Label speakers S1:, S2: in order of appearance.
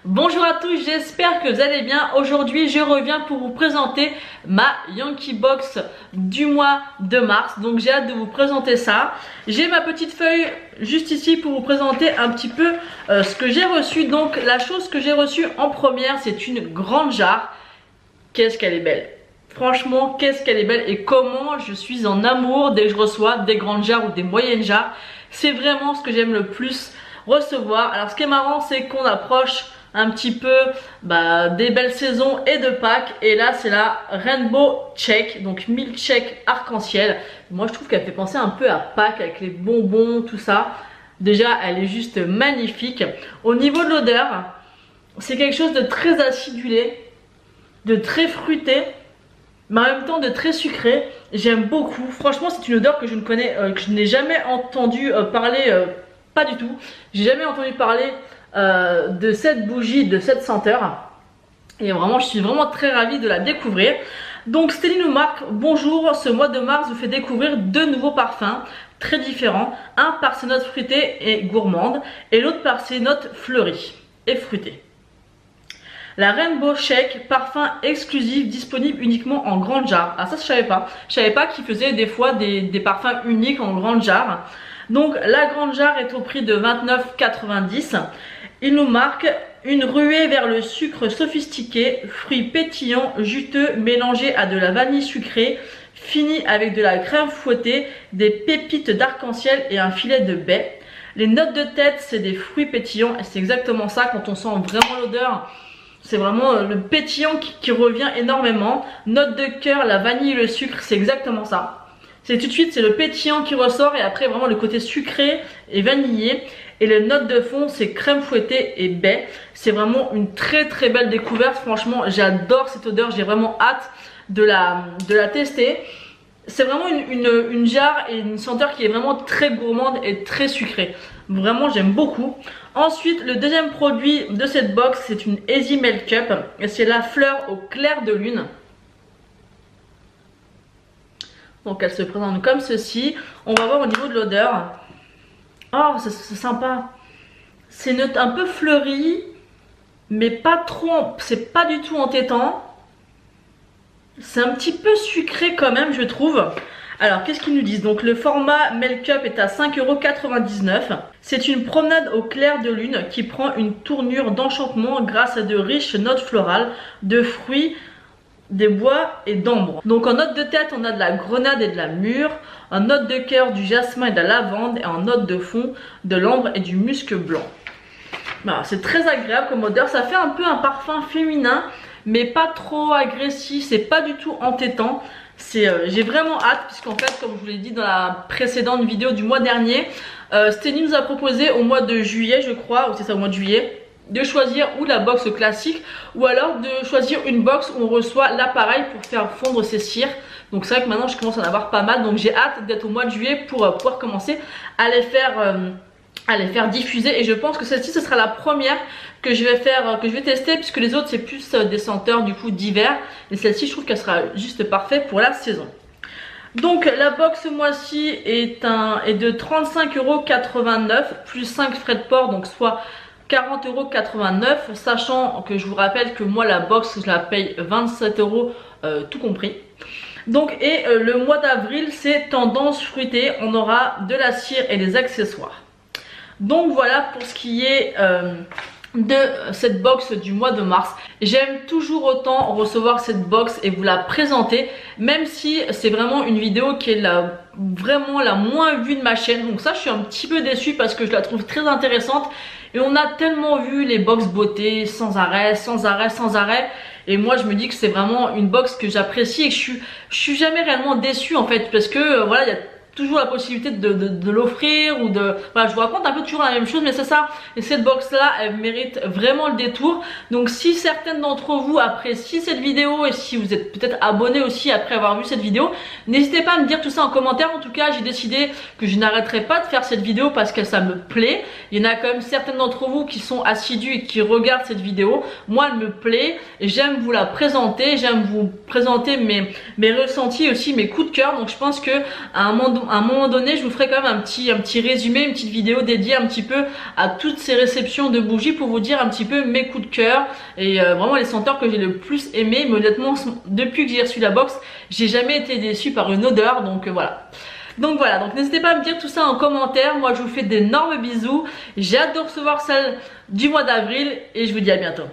S1: Bonjour à tous, j'espère que vous allez bien. Aujourd'hui je reviens pour vous présenter ma Yankee Box du mois de mars. Donc j'ai hâte de vous présenter ça. J'ai ma petite feuille juste ici pour vous présenter un petit peu ce que j'ai reçu. Donc la chose que j'ai reçue en première, c'est une grande jarre. Qu'est-ce qu'elle est belle! Franchement, qu'est-ce qu'elle est belle et comment je suis en amour dès que je reçois des grandes jarres ou des moyennes jarres. C'est vraiment ce que j'aime le plus recevoir. Alors ce qui est marrant, c'est qu'on approche un petit peu des belles saisons et de Pâques. Et là c'est la Rainbow Check, donc milkshake arc-en-ciel. Moi je trouve qu'elle fait penser un peu à Pâques avec les bonbons, tout ça. Déjà elle est juste magnifique. Au niveau de l'odeur, c'est quelque chose de très acidulé, de très fruité, mais en même temps de très sucré. J'aime beaucoup. Franchement c'est une odeur que je ne connais, que je n'ai jamais entendu parler, pas du tout. J'ai jamais entendu parler de cette bougie, de cette senteur. Et vraiment je suis vraiment très ravie de la découvrir. Donc Stelly nous marque: bonjour, ce mois de mars vous fait découvrir deux nouveaux parfums très différents. Un par ses notes fruitées et gourmandes et l'autre par ses notes fleuries et fruitées. La Rainbow Shake, parfum exclusif disponible uniquement en grande jarre. Ah ça je savais pas. Je savais pas qu'ils faisaient des fois des parfums uniques en grande jarre. Donc la grande jarre est au prix de 29,90 €. Il nous marque: une ruée vers le sucre sophistiqué, fruits pétillants, juteux, mélangés à de la vanille sucrée, fini avec de la crème fouettée, des pépites d'arc-en-ciel et un filet de baie. Les notes de tête, c'est des fruits pétillants et c'est exactement ça quand on sent vraiment l'odeur. C'est vraiment le pétillant qui revient énormément. Note de cœur, la vanille et le sucre, c'est exactement ça. C'est tout de suite, c'est le pétillant qui ressort et après vraiment le côté sucré et vanillé. Et les notes de fond, c'est crème fouettée et baie. C'est vraiment une très très belle découverte. Franchement, j'adore cette odeur. J'ai vraiment hâte de la tester. C'est vraiment une jarre et une senteur qui est vraiment très gourmande et très sucrée. Vraiment, j'aime beaucoup. Ensuite, le deuxième produit de cette box, c'est une Easy Make Up. Et c'est la fleur au clair de lune. Donc elle se présente comme ceci. On va voir au niveau de l'odeur. Oh, c'est sympa. C'est une note un peu fleurie, mais pas trop, c'est pas du tout entêtant. C'est un petit peu sucré quand même, je trouve. Alors, qu'est-ce qu'ils nous disent? Donc, le format Make-up est à 5,99 €. C'est une promenade au clair de lune qui prend une tournure d'enchantement grâce à de riches notes florales, de fruits, des bois et d'ambre. Donc en note de tête on a de la grenade et de la mûre, en note de cœur du jasmin et de la lavande, et en note de fond de l'ambre et du musc blanc. Voilà, c'est très agréable comme odeur, ça fait un peu un parfum féminin mais pas trop agressif, c'est pas du tout entêtant. J'ai vraiment hâte puisqu'en fait, comme je vous l'ai dit dans la précédente vidéo du mois dernier, Stelly nous a proposé au mois de juillet, je crois, ou c'est ça, au mois de juillet, de choisir ou la box classique ou alors de choisir une box où on reçoit l'appareil pour faire fondre ses cires. Donc c'est vrai que maintenant je commence à en avoir pas mal, donc j'ai hâte d'être au mois de juillet pour pouvoir commencer à les faire diffuser. Et je pense que celle-ci ce sera la première que je vais tester, puisque les autres c'est plus des senteurs du coup d'hiver, et celle-ci je trouve qu'elle sera juste parfaite pour la saison. Donc la box ce mois-ci est de 35,89 € plus 5 frais de port, donc soit 40,89 €, sachant que je vous rappelle que moi la box je la paye 27 € tout compris. Donc le mois d'avril c'est tendance fruitée, on aura de la cire et des accessoires. Donc voilà pour ce qui est de cette box du mois de mars. J'aime toujours autant recevoir cette box et vous la présenter, même si c'est vraiment une vidéo qui est vraiment la moins vue de ma chaîne. Donc ça je suis un petit peu déçue parce que je la trouve très intéressante. Et on a tellement vu les box beauté sans arrêt, sans arrêt, sans arrêt. Et moi je me dis que c'est vraiment une box que j'apprécie et que je suis jamais réellement déçue en fait. Parce que voilà, il y a toujours la possibilité de l'offrir ou de... Voilà, je vous raconte un peu toujours la même chose, mais c'est ça. Et cette box là, elle mérite vraiment le détour. Donc si certaines d'entre vous apprécient cette vidéo et si vous êtes peut-être abonné aussi après avoir vu cette vidéo, n'hésitez pas à me dire tout ça en commentaire. En tout cas, j'ai décidé que je n'arrêterai pas de faire cette vidéo parce que ça me plaît. Il y en a quand même certaines d'entre vous qui sont assidus et qui regardent cette vidéo. Moi, elle me plaît. J'aime vous la présenter. J'aime vous présenter mes ressentis aussi, mes coups de cœur. Donc je pense que à un moment donné, un moment donné, je vous ferai quand même un petit résumé, une petite vidéo dédiée un petit peu à toutes ces réceptions de bougies pour vous dire un petit peu mes coups de cœur et vraiment les senteurs que j'ai le plus aimé. Mais honnêtement, depuis que j'ai reçu la box, j'ai jamais été déçue par une odeur, donc voilà. Donc voilà, donc n'hésitez pas à me dire tout ça en commentaire. Moi je vous fais d'énormes bisous. J'ai hâte de recevoir celle du mois d'avril et je vous dis à bientôt.